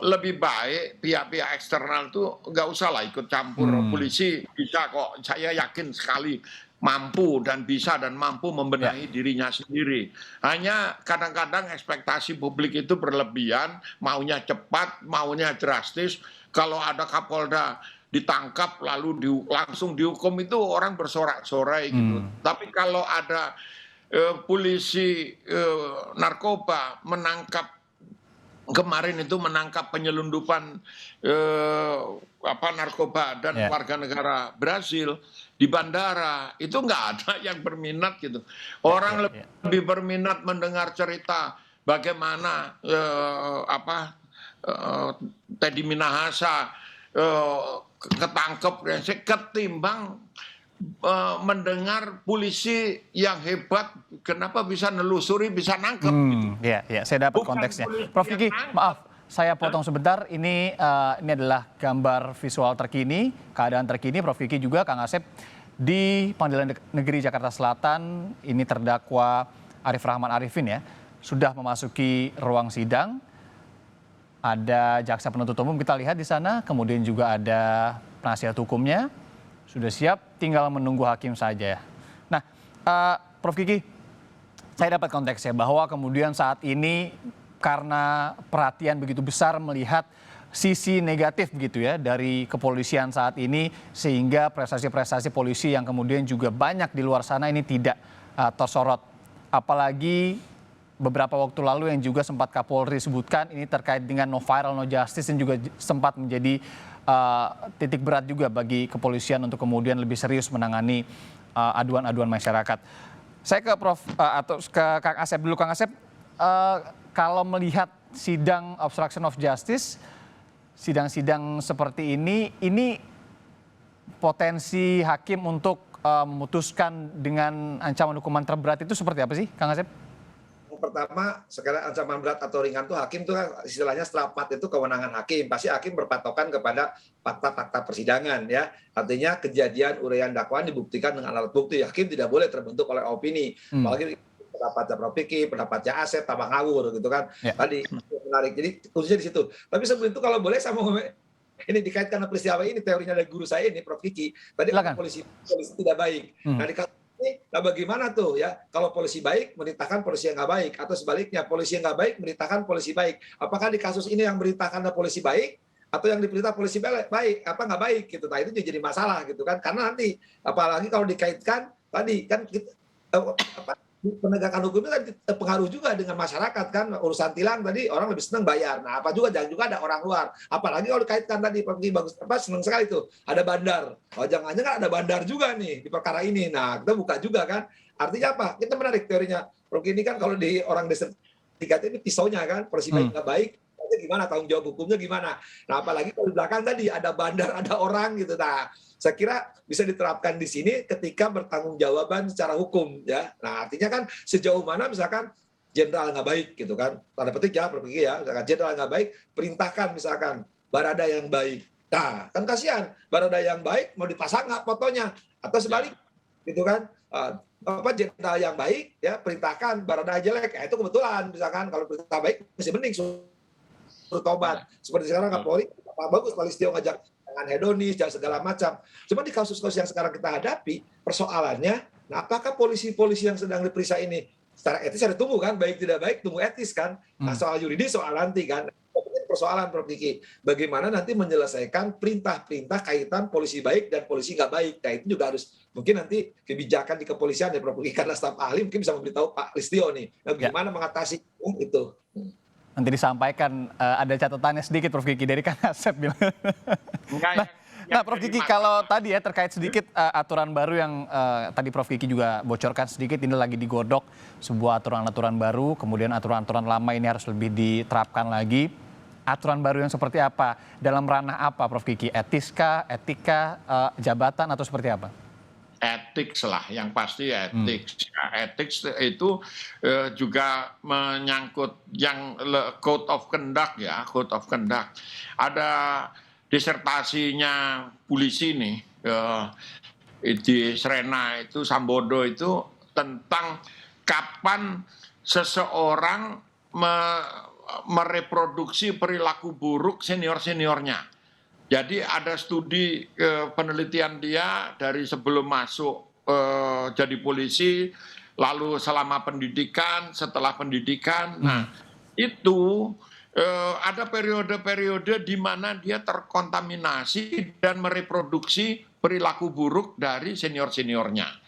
lebih baik pihak-pihak eksternal tuh nggak usah lah ikut campur. Hmm, Polisi bisa kok, saya yakin sekali mampu dan bisa dan mampu ya, membenahi dirinya sendiri. Hanya kadang-kadang ekspektasi publik itu berlebihan, maunya cepat, maunya drastis. Kalau ada Kapolda ditangkap lalu langsung dihukum itu orang bersorak-sorai gitu. hmm, Tapi kalau ada polisi narkoba menangkap kemarin itu menangkap penyelundupan eh, narkoba dan ya, warga negara Brasil di bandara itu nggak ada yang berminat gitu. ya, ya, Orang ya. lebih berminat mendengar cerita bagaimana Teddy Minahasa ketangkep ketimbang mendengar polisi yang hebat kenapa bisa nelusuri bisa nangkep gitu. Ya, ya, saya dapat Bukan konteksnya. polisi Prof yang Kiki, nangkep. maaf, saya potong sebentar. Ini adalah gambar visual terkini, keadaan terkini. Prof Kiki juga, Kang Asep, di Pengadilan Negeri Jakarta Selatan, ini terdakwa Arif Rahman Arifin ya, sudah memasuki ruang sidang. Ada jaksa penuntut umum kita lihat di sana, kemudian juga ada penasihat hukumnya, sudah siap, tinggal menunggu hakim saja. Nah, Prof Kiki, saya dapat konteksnya bahwa kemudian saat ini karena perhatian begitu besar melihat sisi negatif begitu ya dari kepolisian saat ini sehingga prestasi-prestasi polisi yang kemudian juga banyak di luar sana ini tidak tersorot. Apalagi beberapa waktu lalu yang juga sempat Kapolri sebutkan ini terkait dengan no viral no justice dan juga sempat menjadi titik berat juga bagi kepolisian untuk kemudian lebih serius menangani aduan-aduan masyarakat. Saya ke Prof atau ke Kang Asep dulu. Kang Asep, kalau melihat sidang obstruction of justice, sidang-sidang seperti ini potensi hakim untuk memutuskan dengan ancaman hukuman terberat itu seperti apa sih, Kang Asep? Yang pertama, sekarang ancaman berat atau ringan tuh hakim tuh kan istilahnya strapat itu kewenangan hakim. Pasti hakim berpatokan kepada fakta-fakta persidangan ya. Artinya kejadian uraian dakwaan dibuktikan dengan alat bukti. Hakim tidak boleh terbentuk oleh opini. Hmm, Apalagi pendapatnya Prof. Kiki, pendapatnya Asep, tambah ngawur gitu kan. ya. Tadi menarik. Jadi khususnya di situ. Tapi sebelum itu kalau boleh saya mau ini dikaitkan dengan peristiwa ini teorinya dari guru saya ini Prof. Kiki. Tadi orang Silakan. polisi tidak baik. Hmm, Nah di nah bagaimana tuh ya kalau polisi baik merintahkan polisi yang nggak baik atau sebaliknya polisi yang nggak baik merintahkan polisi baik, apakah di kasus ini yang merintahkan polisi baik atau yang diperintah polisi baik apa nggak baik gitu. Nah itu jadi masalah gitu kan karena nanti apalagi kalau dikaitkan tadi kan kita, penegakan hukum itu kan pengaruh juga dengan masyarakat kan urusan tilang tadi orang lebih senang bayar. Nah apa juga jangan juga ada orang luar. Apalagi kalau dikaitkan tadi pergi bagus senang sekali tuh ada bandar. Oh jangan-jangan ada bandar juga nih di perkara ini. Nah kita buka juga kan. Artinya apa? Kita menarik teorinya. Prof ini kan kalau di orang desa ini pisaunya kan polisi baik hmm, nggak baik. Gimana tanggung jawab hukumnya gimana? Nah apalagi kalau di belakang tadi ada bandar ada orang gitu. Nah saya kira bisa diterapkan di sini ketika bertanggung jawaban secara hukum ya. Nah artinya kan sejauh mana misalkan jenderal nggak baik gitu kan, tanda petik ya pergi ya, misalkan jenderal nggak baik perintahkan misalkan barada yang baik. Nah kan kasihan barada yang baik mau dipasang nggak fotonya atau sebalik gitu kan. Apa jenderal yang baik ya perintahkan barada jelek. Itu kebetulan misalkan kalau perintah baik masih mending bertobat. Seperti sekarang Kapolri, bagus Pak Listio ngajak jangan hedonis, jangan segala macam. Cuma di kasus-kasus yang sekarang kita hadapi, persoalannya, nah apakah polisi-polisi yang sedang diperiksa ini secara etis ada tunggu kan, baik tidak baik, tunggu etis kan. Nah hmm. soal yuridis, soal nanti kan. Persoalan Prof. Kiki, bagaimana nanti menyelesaikan perintah-perintah kaitan polisi baik dan polisi nggak baik. Nah itu juga harus mungkin nanti kebijakan di kepolisian ya Prof. Kiki, karena staf ahli mungkin bisa memberitahu Pak Listio nih, nah, Ya. bagaimana mengatasi itu. Nanti disampaikan ada catatannya sedikit Prof Kiki dari Kang Asep bilang. Enggak, Nah, yang Prof jadi Kiki masalah. kalau tadi ya terkait sedikit aturan baru yang tadi Prof Kiki juga bocorkan sedikit ini lagi digodok sebuah aturan-aturan baru, kemudian aturan-aturan lama ini harus lebih diterapkan lagi. Aturan baru yang seperti apa? Dalam ranah apa Prof Kiki? Etiskah, etika, jabatan atau seperti apa? Etik lah, yang pasti Hmm. etik. Etik itu juga menyangkut yang code of conduct ya, code of conduct. Ada disertasinya polisi nih di Srena itu Sambodo itu tentang kapan seseorang mereproduksi perilaku buruk senior-seniornya. Jadi ada studi penelitian dia dari sebelum masuk jadi polisi, lalu selama pendidikan, setelah pendidikan. Nah, itu ada periode-periode di mana dia terkontaminasi dan mereproduksi perilaku buruk dari senior-seniornya.